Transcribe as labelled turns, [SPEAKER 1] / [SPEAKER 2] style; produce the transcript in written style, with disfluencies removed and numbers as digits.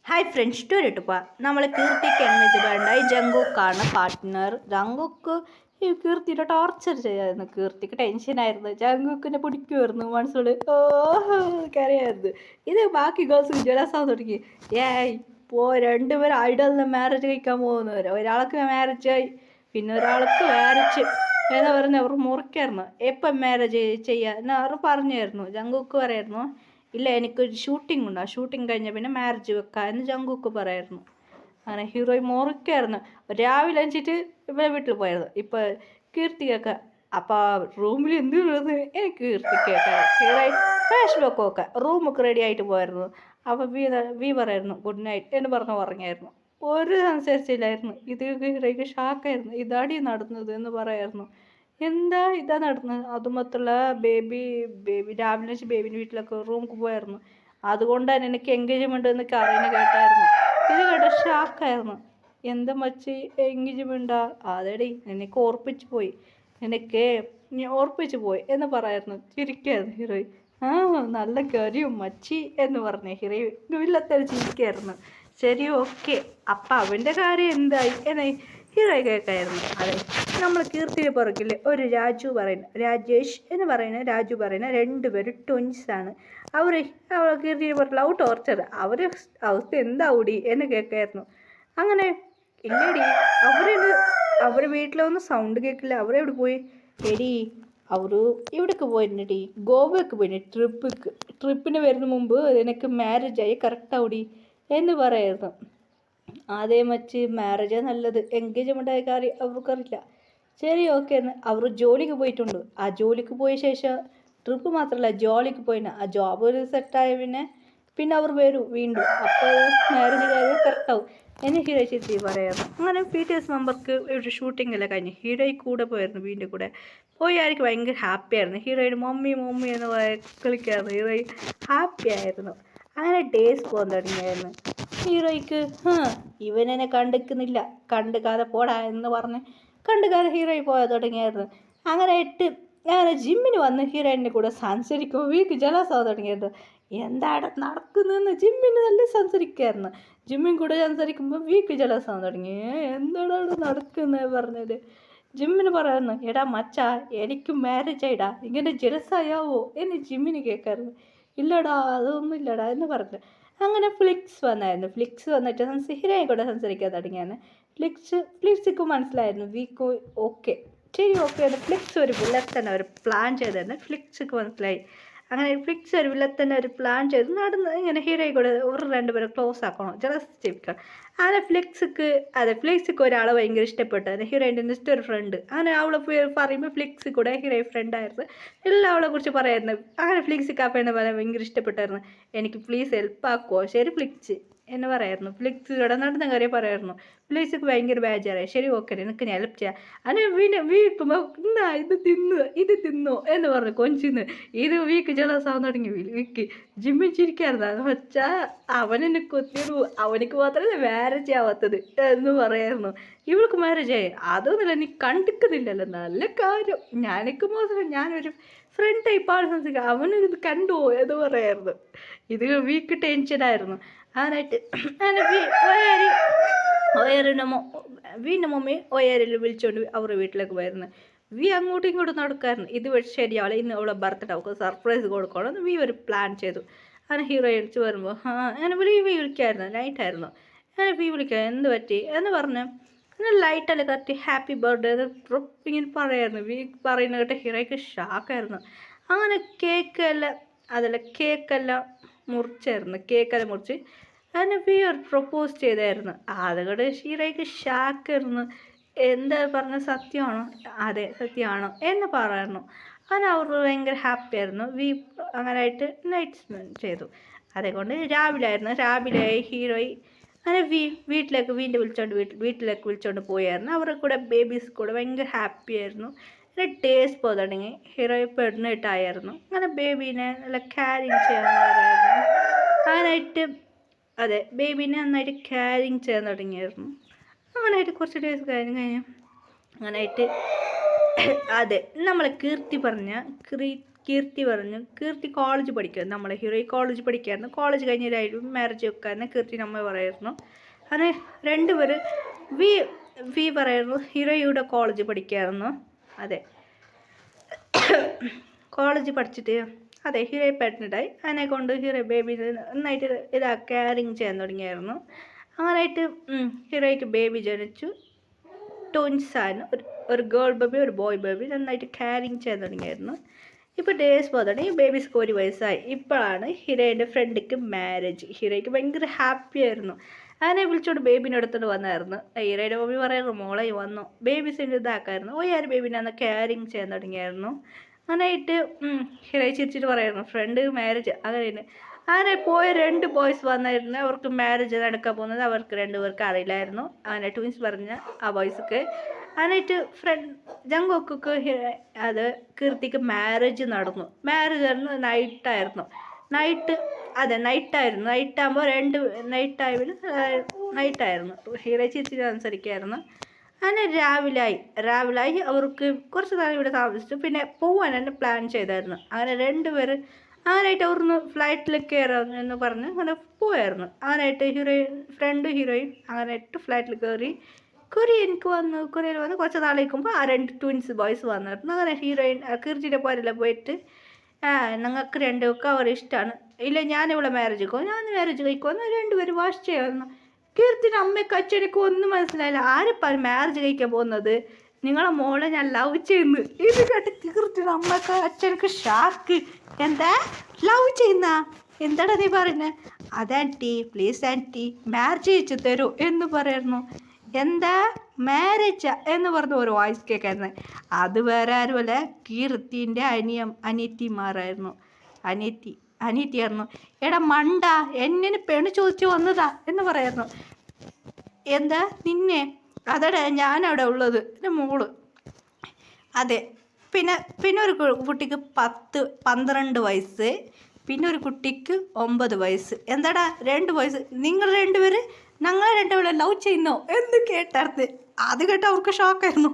[SPEAKER 1] Hi friends ടൂരിട്ടുപ്പാ നമ്മൾ കീർത്തിക്ക് എന്നു വേണ്ടായി ജങ്കുക്കാണ് partner. ജങ്കുക്ക് ഈ കീർത്തിയുടെ ടോർച്ചർ ചെയ്യായിരുന്നു. കീർത്തിക്ക് ടെൻഷനായിരുന്നു. ജങ്കുക്കിനെ പിടിക്കുമായിരുന്നു മനസ്സിൽ. കരയായിരുന്നു. ഇത് ബാക്കി ഗേൾസ് ജലസാൻ തുടങ്ങി. രണ്ടുപേരും ഐഡലിന് മാരേജ് കഴിക്കാൻ പോകുന്നവർ. ഒരാൾക്ക് മാരേജ് ആയി, പിന്നെ ഒരാൾക്ക് മാരേജ് എന്ന് പറഞ്ഞ് അവർ മുറിക്കായിരുന്നു. എപ്പം മാരേജ് ചെയ്യുക എന്ന് അവർ പറഞ്ഞായിരുന്നു. ജങ്കുക്ക് പറയായിരുന്നു, ഇല്ല എനിക്കൊരു ഷൂട്ടിംഗ് ഉണ്ട്, ആ ഷൂട്ടിംഗ് കഴിഞ്ഞാൽ പിന്നെ മാരേജ് വെക്കാമെന്ന് ജങ്കുക്ക് പറയായിരുന്നു. അങ്ങനെ ഹീറോയി മുറിക്കായിരുന്നു. രാവിലെ അണിച്ചിട്ട് ഇവിടെ വീട്ടിൽ പോയായിരുന്നു. ഇപ്പോൾ കീർത്തിക്കൊക്കെ അപ്പോൾ റൂമിൽ എന്ത് വരുന്നത് എനിക്ക് കീർത്തിക്കൊക്കെ ഹീറോയി ഫ്ലാഷ് ബാക്കൊക്കെ റൂമൊക്കെ റെഡി ആയിട്ട് പോയായിരുന്നു. അപ്പോൾ വി പറയായിരുന്നു ഗുഡ് നൈറ്റ് എന്ന് പറഞ്ഞ് ഉറങ്ങിയായിരുന്നു. ഒരു സംസാരിച്ചില്ലായിരുന്നു. ഇത് ഹീറോയ്ക്ക് ഷാക്കായിരുന്നു. ഇതാടി നടന്നത് എന്ന് പറയായിരുന്നു. എന്താ ഇതാ നടന്നത്. അതുമാത്രമല്ല ബേബി രാവിലെ വെച്ച് ബേബിൻ്റെ വീട്ടിലൊക്കെ റൂമിൽ പോയായിരുന്നു. അതുകൊണ്ടാണ് എനിക്ക് എൻഗേജ്മെൻ്റ് എന്നൊക്കെ അറിയുന്ന കേട്ടായിരുന്നു. ഇത് കേട്ട ഷാക്കായിരുന്നു. എന്താ മച്ചി എൻഗേജ്മെൻറ്റാ? അതേടി എനിക്ക് ഓർപ്പിച്ച് പോയി, എനിക്ക് ഓർപ്പിച്ച് പോയി എന്ന് പറയായിരുന്നു. ചിരിക്കായിരുന്നു ഹീറോയി. നല്ല കാര്യം മച്ചി എന്ന് പറഞ്ഞ ഹീറോയി വില്ലത്തേൽ ചിരിക്കായിരുന്നു. ശരി ഓക്കെ, അപ്പം അവൻ്റെ കാര്യം എന്തായി എന്ന് ഹീറോയി കേൾക്കായിരുന്നു. അതെ, നമ്മൾ കീർത്തിയുടെ പുറകിൽ ഒരു രാജേഷ് എന്ന് പറയുന്ന രാജു പറയുന്ന രണ്ടുപേരും ട്വിൻസാണ്. അവർ കീർത്തിയുടെ പുറകിൽ ലവ് ടോർച്ചർ. അവർ അവസ്ഥ എന്താവൂടി എന്ന് കേൾക്കായിരുന്നു. അങ്ങനെ ഇല്ലടി അവർ വീട്ടിലൊന്നും സൗണ്ട് കേൾക്കില്ല. അവരെവിടെ പോയി? എടി അവർ ഇവിടേക്ക് പോയിരുന്നടി, ഗോവയ്ക്ക് പോയി ട്രിപ്പിന് വരുന്ന മുമ്പ് എനിക്ക് മാരേജായി കറക്റ്റാവൂടി എന്ന് പറയായിരുന്നു. അതേ മച്ച് മാരേജാണ് നല്ലത്, എൻഗേജ്മെൻ്റ് ആയ കാര്യം അവർക്കറിയില്ല. ശരി ഓക്കെ എന്ന് അവർ ജോലിക്ക് പോയിട്ടുണ്ട്. ആ ജോലിക്ക് പോയ ശേഷം ട്രിപ്പ് മാത്രമല്ല ജോലിക്ക് പോയിന്. ആ ജോബ് ഒരു സെറ്റായ പിന്നെ അവർ വരും വീണ്ടും. അപ്പോൾ മാരേജ് കാര്യം കറക്റ്റാവും എന്ന് ഹീറോ ചേച്ചി പറയായിരുന്നു. അങ്ങനെ BTS മെമ്പർക്ക് ഒരു ഷൂട്ടിങ്ങെല്ലാം കഴിഞ്ഞ് ഹീറോയി കൂടെ പോയായിരുന്നു. വീണ്ടും കൂടെ പോയി ആയിരിക്കും ഭയങ്കര ഹാപ്പി ആയിരുന്നു. ഹീറോയുടെ മമ്മി എന്ന് കളിക്കായിരുന്നു. ഹീറോയി ഹാപ്പി ആയിരുന്നു. അങ്ങനെ ഡേയ്സ് പോകാൻ തുടങ്ങിയായിരുന്നു. ഹീറോയ്ക്ക് ഇവനെന്നെ കണ്ടിക്കുന്നില്ല, കണ്ടുകാതെ പോടാ എന്ന് പറഞ്ഞ് കണ്ടുകാതെ ഹീറോയി പോകാൻ തുടങ്ങിയായിരുന്നു. അങ്ങനെ ജിമ്മിന് വന്ന് ഹീറോയിൻ്റെ കൂടെ സംസാരിക്കുമ്പോൾ വീക്ക് ജലസാവാൻ തുടങ്ങിയായിരുന്നു. എന്താണ് നടക്കുന്നതെന്ന് ജിമ്മിന് നല്ല സംസാരിക്കുമായിരുന്നു. ജിമ്മിൻ കൂടെ സംസാരിക്കുമ്പോൾ വീക്ക് ജലസാവാൻ തുടങ്ങി. എന്താണ് അവിടെ നടക്കുന്നത് പറഞ്ഞത് ജിമ്മിന് പറയായിരുന്നു. എടാ മച്ചാ, എനിക്ക് മാരേജ് ആയിടാ, ഇങ്ങനെ ജലസായാവോ എന്ന് ജിമ്മിന് കേൾക്കായിരുന്നു. ഇല്ലടാ അതൊന്നും ഇല്ലടാ എന്ന് പറഞ്ഞു. അങ്ങനെ ഫ്ലിക്സ് വന്നിട്ട് ഹീറോയെ കൂടെ സംസാരിക്കാൻ തുടങ്ങിയാണ്. ഫ്ലിക്സിക്ക് മനസ്സിലായിരുന്നു വീക്ക് ഓക്കെ, ശരി ഓക്കെ എന്ന് ഫ്ലിക്സ് ഒരു വില്ലത്തന്നെ ഒരു പ്ലാൻ ചെയ്തായിരുന്നു. ഫ്ലിക്സിക്ക് മനസ്സിലായി. അങ്ങനെ ഫ്ലിക്സ് ഒരു വില്ലത്തന്നെ ഒരു പ്ലാൻ ചെയ്ത് നടന്ന് ഇങ്ങനെ ഹീറോയെ കൂടെ രണ്ടുപേരും ക്ലോസ് ആക്കണം, ജലസ് ചെയ്യിപ്പിക്കണം. അങ്ങനെ ഫ്ലിക്സിക്ക് ഒരാളെ ഭയങ്കര ഇഷ്ടപ്പെട്ടു. ഹീറോയിൻ്റെ നെക്സ്റ്റ് ഒരു ഫ്രണ്ട്. അങ്ങനെ അവളെ പറയുമ്പോൾ ഫ്ലിക്സ് കൂടെ ഹീറോയി ഫ്രണ്ടായിരുന്നു. എല്ലാം അവളെ കുറിച്ച് പറയായിരുന്നു. അങ്ങനെ ഫ്ലിക്സിക്ക് ആ പെണ്ണ് ഭയങ്കര ഇഷ്ടപ്പെട്ടായിരുന്നു. എനിക്ക് പ്ലീസ് ഹെൽപ്പ് ആക്കുമോ? ശരി ഫ്ലിക്സ് എന്ന് പറയായിരുന്നു. ഫ്ലിക്സ് ഇവിടെ നടന്ന കാര്യം പറയായിരുന്നു. ഫ്ലിക്സിക്ക് ഭയങ്കര ബേജാറായി. ശരി ഓക്കെ എനിക്ക് ഞാൻ ഹെൽപ്പ് ചെയ്യാം. അങ്ങനെ വീക്കുമ്പോൾ ഇത് തിന്നോ എന്ന് പറഞ്ഞു കൊഞ്ചിന്ന്. ഇത് വീക്ക് ജലസാവാൻ തുടങ്ങി. വീക്ക് ജിമ്മിൽ ചിരിക്കായിരുന്നു. വെച്ചാൽ അവനെന്നെ കൊത്തിയിടും, അവനിക്ക് മാത്രമല്ല മാരേജ് ആവാത്തത് എന്ന് പറയായിരുന്നു. ഇവൾക്ക് മാരേജ് ആയി, അതൊന്നുമില്ല, നീ കണ്ടിക്കുന്നില്ലല്ലോ, നല്ല കാര്യം. ഞാനൊരു ഫ്രണ്ട് ടൈപ്പാണ് സംസാരിക്കുക, അവനത് കണ്ടോ എന്ന് പറയായിരുന്നു. ഇത് വീക്ക് ടെൻഷനായിരുന്നു. അങ്ങനെ വീണ്ടും മമ്മി ഒയറിൽ വിളിച്ചുകൊണ്ട് അവരുടെ വീട്ടിലേക്ക് പോയിരുന്നു. അങ്ങോട്ടും ഇങ്ങോട്ടും നടക്കായിരുന്നു. ഇത് ശരിയാവില്ല, ഇന്ന് അവളെ ബർത്ത്ഡേ അവൾക്ക് സർപ്രൈസ് കൊടുക്കണം എന്ന് ഒരു പ്ലാൻ ചെയ്തു. അങ്ങനെ ഹീറോ അടിച്ച് വരുമ്പോൾ അങ്ങനെ വിളിക്കായിരുന്നു. നൈറ്റായിരുന്നു. അങ്ങനെ വിളിക്കാം എന്ത് പറ്റി എന്ന് പറഞ്ഞ് അങ്ങനെ ലൈറ്റെല്ലാം കത്തി ഹാപ്പി ബർത്ത്ഡേ എന്ന് ഇങ്ങനെ പറയായിരുന്നു. പറയുന്ന കേട്ട് ഹീറോയ്ക്ക് ഷാക്കായിരുന്നു. അങ്ങനെ കേക്കെല്ലാം മുറിച്ച് അങ്ങനെ പ്രൊപ്പോസ് ചെയ്തായിരുന്നു. അതുകൊണ്ട് ഹീറോയ്ക്ക് ഷാക്കായിരുന്നു. എന്താ പറഞ്ഞ സത്യമാണോ? അതെ സത്യമാണോ എന്ന് പറയായിരുന്നു. അങ്ങനെ അവർ ഭയങ്കര ഹാപ്പി ആയിരുന്നു. അങ്ങനെയായിട്ട് നൈറ്റ് സ്പെൻഡ് ചെയ്തു. അതേകൊണ്ട് രാവിലെ ഹീറോയി അങ്ങനെ വീട്ടിലേക്ക് വിളിച്ചോണ്ട് പോയായിരുന്നു. അവരുടെ കൂടെ ബേബീസ് കൂടെ ഭയങ്കര ഹാപ്പി ആയിരുന്നു. അങ്ങനെ ഡേയ്സ് പോകാൻ തുടങ്ങി. ഹീറോയി പെണ്ണിട്ടായിരുന്നു. അങ്ങനെ ബേബീനെ നല്ല ക്യാരിങ് ചെയ്യാൻ അങ്ങനായിട്ട് ബേബീനെ നന്നായിട്ട് ക്യാരിങ് ചെയ്യാൻ തുടങ്ങിയായിരുന്നു. അങ്ങനായിട്ട് കുറച്ച് ഡേയ്സ് അങ്ങനായിട്ട് നമ്മളെ കീർത്തി പറഞ്ഞ കീർത്തി പറഞ്ഞു കീർത്തി കോളേജ് പഠിക്കുമായിരുന്നു, നമ്മളെ ഹീറോ കോളേജ് പഠിക്കുമായിരുന്നു. കോളേജ് കഴിഞ്ഞായിരുന്നു മാരേജ് വെക്കാന്ന് കീർത്തി നമ്മ പറയായിരുന്നു. അങ്ങനെ രണ്ടുപേർ വി വി പറയായിരുന്നു ഹീറോയുടെ കോളേജ് പഠിക്കുമായിരുന്നു. അതെ, കോളേജ് പഠിച്ചിട്ട് അതെ ഹീറോ പ്രഗ്നൻ്റായി. അതിനെ കൊണ്ട് ഹീറോ ബേബി നന്നായിട്ട് കെയറിങ് ചെയ്യാൻ തുടങ്ങിയായിരുന്നു. അങ്ങനെയായിട്ട് ഹീറോയ്ക്ക് ബേബി ജനിച്ചു. ട്വിൻസായിരുന്നു, ഒരു ഗേൾ ബേബി ഒരു ബോയ് ബേബി. നന്നായിട്ട് കെയറിങ് ചെയ്യാൻ തുടങ്ങിയായിരുന്നു. ഇപ്പോൾ ഡേയ്സ് പോകുന്നുണ്ട്. ഈ ബേബിസ്ക്ക് 1 വയസ്സായി. ഇപ്പോഴാണ് ഹീറോയിൻ്റെ ഫ്രണ്ടിക്ക് മാരേജ്. ഹീറോയ്ക്ക് ഭയങ്കര ഹാപ്പി ആയിരുന്നു. അങ്ങനെ വിളിച്ചോണ്ട് ബേബിനെ എടുത്തോണ്ട് വന്നായിരുന്നു. ഹീറോയുടെ മമ്മി പറയായിരുന്നു മോളെ വന്നു ബേബീസിൻ്റെ ഇതാക്കായിരുന്നു. ആര് ബേബിനെ അന്ന് കെയറിങ് ചെയ്യാൻ തുടങ്ങിയായിരുന്നു. അങ്ങനെയായിട്ട് ഹീറോ ചിരിച്ചിട്ട് പറയായിരുന്നു ഫ്രണ്ട് മാരേജ് അങ്ങനെ. അങ്ങനെ പോയ 2 ബോയ്സ് വന്നായിരുന്നു. അവർക്ക് മാരേജ് നടക്കാൻ പോകുന്നത് അവർക്ക് 2 പേർക്ക് അറിയില്ലായിരുന്നു. അങ്ങനെ ട്വിൻസ് പറഞ്ഞ ആ ബോയ്സ്ക്ക്. എന്നിട്ട് ജങ്കുക്ക് അത് കീർത്തിക്ക് മാരേജ് നടന്നു. മാരേജ് നടന്നു നൈറ്റായിരുന്നു. നൈറ്റാകുമ്പോൾ 2 നൈറ്റായിരുന്നു. ഹീറോ ചിരിച്ചിട്ട് അനുസരിക്കായിരുന്നു. അങ്ങനെ രാവിലായി അവർക്ക് കുറച്ച് നാൾ ഇവിടെ താമസിച്ചു. പിന്നെ പോവാൻ തന്നെ പ്ലാൻ ചെയ്തായിരുന്നു. അങ്ങനെ 2 പേർ അങ്ങനെയായിട്ട് അവിടുന്ന് ഫ്ലൈറ്റിൽ കയറാം എന്ന് പറഞ്ഞ് അങ്ങനെ പോയായിരുന്നു. അങ്ങനെയായിട്ട് ഹീറോയും അങ്ങനെയായിട്ട് ഫ്ലൈറ്റിൽ കയറി കൊറിയയിൽ വന്ന് കുറച്ച് നാളേക്കുമ്പോൾ ആ 2 ട്വിൻസ് ബോയ്സ് വന്നിരുന്നു. അങ്ങനെ കീർത്തിയുടെ പോരെല്ലാം പോയിട്ട് ഞങ്ങൾക്ക് 2 പേർക്കും അവർ ഇഷ്ടമാണ്, ഇല്ല ഞാനിവിടെ മാരേജ് കഴിക്കുമെന്ന് 2 പേര് വാഷ് ചെയ്യായിരുന്നു. കീർത്തിൻ്റെ അമ്മയ്ക്ക് അച്ഛനൊക്കെ ഒന്നും മനസ്സിലായില്ല. ആരെപ്പാണ് മാരേജ് കഴിക്കാൻ പോകുന്നത്, നിങ്ങളെ മോളെ ഞാൻ ലവ് ചെയ്യുന്നു. ഇത് കേട്ട് കീർത്തിയുടെ അമ്മക്ക് അച്ഛനക്ക് ഷാക്ക്. എന്താ ലവ് ചെയ്യുന്ന, എന്താടാ നീ പറയുന്നത്? അതാൻറ്റി പ്ലീസ് ആൻറ്റി മാരേജ് കഴിച്ചു തരൂ എന്ന് പറയായിരുന്നു. എന്താ മാരേജാ എന്ന് പറഞ്ഞ ഒരു വോയിസ് കേൾക്കായിരുന്നു. അത് വേറെ ആരുമല്ല കീർത്തിൻ്റെ അനിയത്തിമാരായിരുന്നു. അനിയത്തിയായിരുന്നു. എടാ മണ്ട എന്നെ പെണ്ണ് ചോദിച്ചു വന്നതാ എന്ന് പറയായിരുന്നു. എന്താ നിന്നെ? അതടെ ഞാനവിടെ ഉള്ളത്, എൻ്റെ മോള്. അതെ, പിന്നെ ഒരു കുട്ടിക്ക് 12 വയസ്സ്, പിന്നെ ഒരു കുട്ടിക്ക് 9 വയസ്സ്. എന്താടാ 2 വയസ്സ്, നിങ്ങൾ 2 പേര് ഞങ്ങളെ 2 പേരെ ലവ് ചെയ്യുന്നോ എന്ന് കേട്ടായിരുന്നു. അത് കേട്ട് അവർക്ക് ഷോക്കായിരുന്നു.